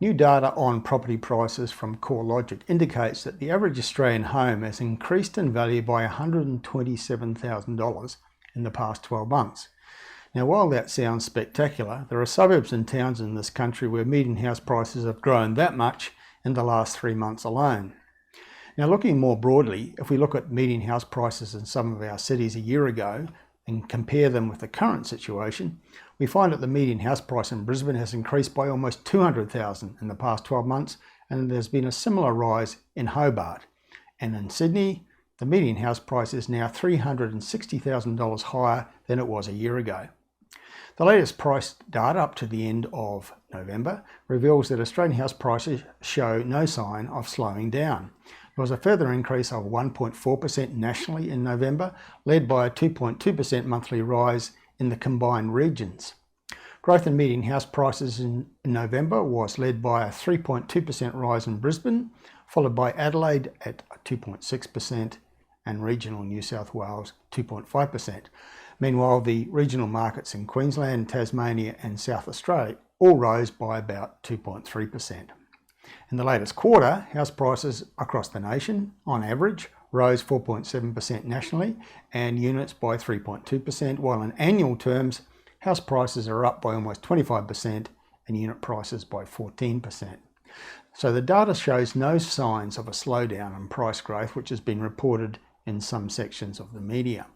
New data on property prices from CoreLogic indicates that the average Australian home has increased in value by $127,000 in the past 12 months. Now, while that sounds spectacular, there are suburbs and towns in this country where median house prices have grown that much in the last 3 months alone. Now, looking more broadly, if we look at median house prices in some of our cities a year ago and compare them with the current situation, we find that the median house price in Brisbane has increased by almost $200,000 in the past 12 months, and there's been a similar rise in Hobart. And in Sydney, the median house price is now $360,000 higher than it was a year ago. The latest price data up to the end of November reveals that Australian house prices show no sign of slowing down. There was a further increase of 1.4% nationally in November, led by a 2.2% monthly rise in the combined regions. Growth in median house prices in November was led by a 3.2% rise in Brisbane, followed by Adelaide at 2.6% and regional New South Wales 2.5%. Meanwhile, the regional markets in Queensland, Tasmania and South Australia all rose by about 2.3%. In the latest quarter, house prices across the nation, on average, rose 4.7% nationally and units by 3.2%, while in annual terms, house prices are up by almost 25% and unit prices by 14%. So the data shows no signs of a slowdown in price growth, which has been reported in some sections of the media.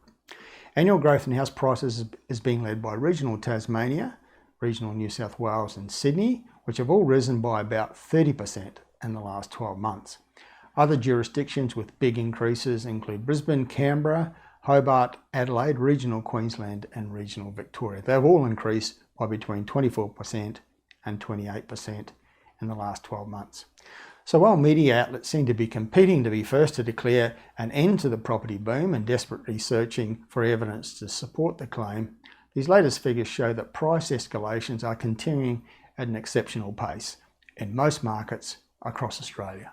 Annual growth in house prices is being led by regional Tasmania, regional New South Wales and Sydney, which have all risen by about 30% in the last 12 months. Other jurisdictions with big increases include Brisbane, Canberra, Hobart, Adelaide, regional Queensland and regional Victoria. They've all increased by between 24% and 28% in the last 12 months. So while media outlets seem to be competing to be first to declare an end to the property boom and desperately searching for evidence to support the claim, these latest figures show that price escalations are continuing at an exceptional pace in most markets across Australia.